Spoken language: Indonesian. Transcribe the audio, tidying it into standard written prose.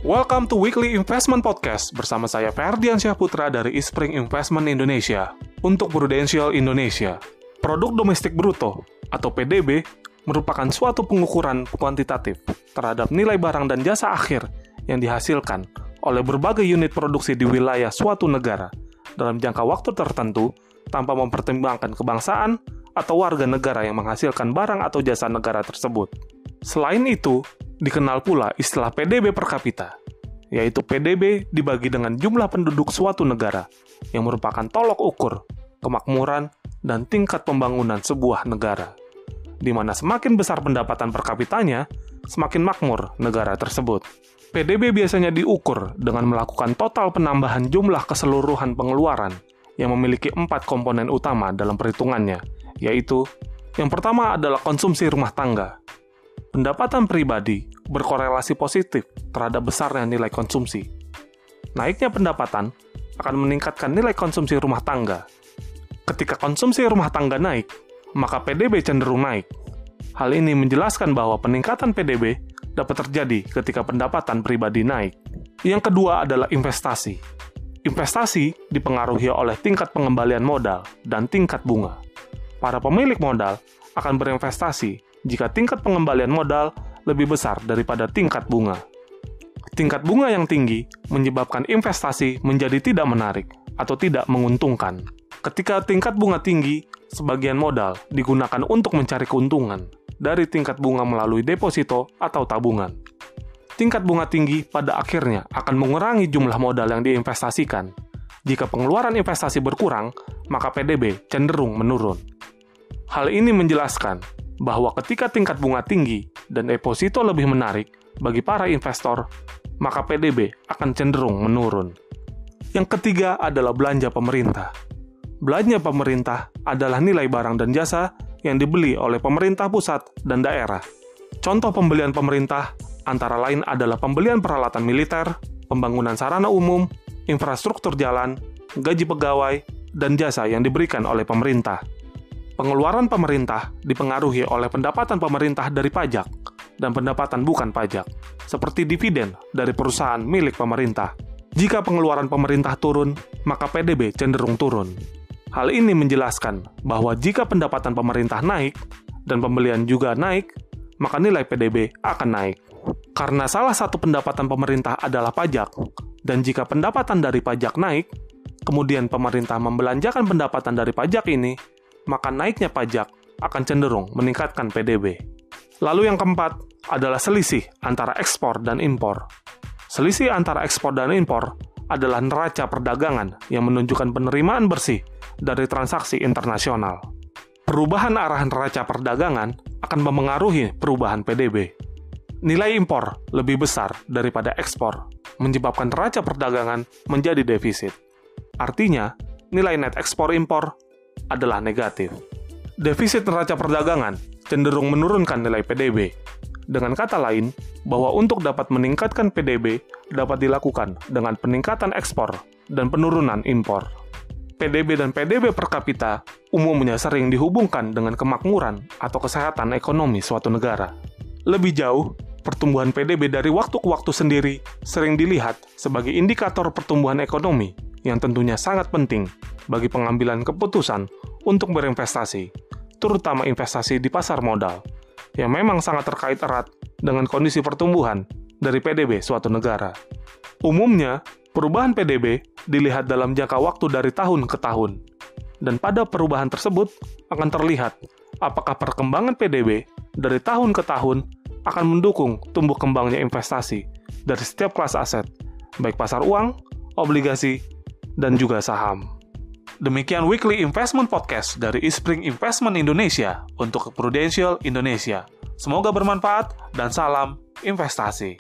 Welcome to Weekly Investment Podcast bersama saya Ferdiansyah Putra dari Ispring Investment Indonesia untuk Prudential Indonesia. Produk domestik bruto atau PDB merupakan suatu pengukuran kuantitatif terhadap nilai barang dan jasa akhir yang dihasilkan oleh berbagai unit produksi di wilayah suatu negara dalam jangka waktu tertentu tanpa mempertimbangkan kebangsaan atau warga negara yang menghasilkan barang atau jasa negara tersebut. Selain itu, dikenal pula istilah PDB per kapita, yaitu PDB dibagi dengan jumlah penduduk suatu negara, yang merupakan tolok ukur kemakmuran dan tingkat pembangunan sebuah negara, di mana semakin besar pendapatan per kapitanya, semakin makmur negara tersebut. PDB biasanya diukur dengan melakukan total penambahan jumlah keseluruhan pengeluaran yang memiliki 4 komponen utama dalam perhitungannya, yaitu yang pertama adalah konsumsi rumah tangga. Pendapatan pribadi berkorelasi positif terhadap besarnya nilai konsumsi. Naiknya pendapatan akan meningkatkan nilai konsumsi rumah tangga. Ketika konsumsi rumah tangga naik, maka PDB cenderung naik. Hal ini menjelaskan bahwa peningkatan PDB dapat terjadi ketika pendapatan pribadi naik. Yang kedua adalah investasi. Investasi dipengaruhi oleh tingkat pengembalian modal dan tingkat bunga. Para pemilik modal akan berinvestasi jika tingkat pengembalian modal lebih besar daripada tingkat bunga. Tingkat bunga yang tinggi menyebabkan investasi menjadi tidak menarik atau tidak menguntungkan. Ketika tingkat bunga tinggi, sebagian modal digunakan untuk mencari keuntungan dari tingkat bunga melalui deposito atau tabungan. Tingkat bunga tinggi pada akhirnya akan mengurangi jumlah modal yang diinvestasikan. Jika pengeluaran investasi berkurang, maka PDB cenderung menurun. Hal ini menjelaskan bahwa ketika tingkat bunga tinggi dan deposito lebih menarik bagi para investor, maka PDB akan cenderung menurun. Yang ketiga adalah belanja pemerintah. Belanja pemerintah adalah nilai barang dan jasa yang dibeli oleh pemerintah pusat dan daerah. Contoh pembelian pemerintah antara lain adalah pembelian peralatan militer, pembangunan sarana umum, infrastruktur jalan, gaji pegawai, dan jasa yang diberikan oleh pemerintah. Pengeluaran pemerintah dipengaruhi oleh pendapatan pemerintah dari pajak dan pendapatan bukan pajak, seperti dividen dari perusahaan milik pemerintah. Jika pengeluaran pemerintah turun, maka PDB cenderung turun. Hal ini menjelaskan bahwa jika pendapatan pemerintah naik dan pembelian juga naik, maka nilai PDB akan naik. Karena salah satu pendapatan pemerintah adalah pajak, dan jika pendapatan dari pajak naik, kemudian pemerintah membelanjakan pendapatan dari pajak ini, maka naiknya pajak akan cenderung meningkatkan PDB. Lalu yang keempat adalah selisih antara ekspor dan impor. Selisih antara ekspor dan impor adalah neraca perdagangan yang menunjukkan penerimaan bersih dari transaksi internasional. Perubahan arah neraca perdagangan akan memengaruhi perubahan PDB. Nilai impor lebih besar daripada ekspor, menyebabkan neraca perdagangan menjadi defisit. Artinya, nilai net ekspor-impor adalah negatif. Defisit neraca perdagangan cenderung menurunkan nilai PDB. Dengan kata lain, bahwa untuk dapat meningkatkan PDB dapat dilakukan dengan peningkatan ekspor dan penurunan impor. PDB dan PDB per kapita umumnya sering dihubungkan dengan kemakmuran atau kesehatan ekonomi suatu negara. Lebih jauh, pertumbuhan PDB dari waktu ke waktu sendiri sering dilihat sebagai indikator pertumbuhan ekonomi yang tentunya sangat penting bagi pengambilan keputusan untuk berinvestasi, terutama investasi di pasar modal, yang memang sangat terkait erat dengan kondisi pertumbuhan dari PDB suatu negara. Umumnya, perubahan PDB dilihat dalam jangka waktu dari tahun ke tahun, dan pada perubahan tersebut akan terlihat apakah perkembangan PDB dari tahun ke tahun akan mendukung tumbuh kembangnya investasi dari setiap kelas aset, baik pasar uang, obligasi, dan juga saham. Demikian Weekly Investment Podcast dari Ispring Investment Indonesia untuk Prudential Indonesia. Semoga bermanfaat dan salam investasi.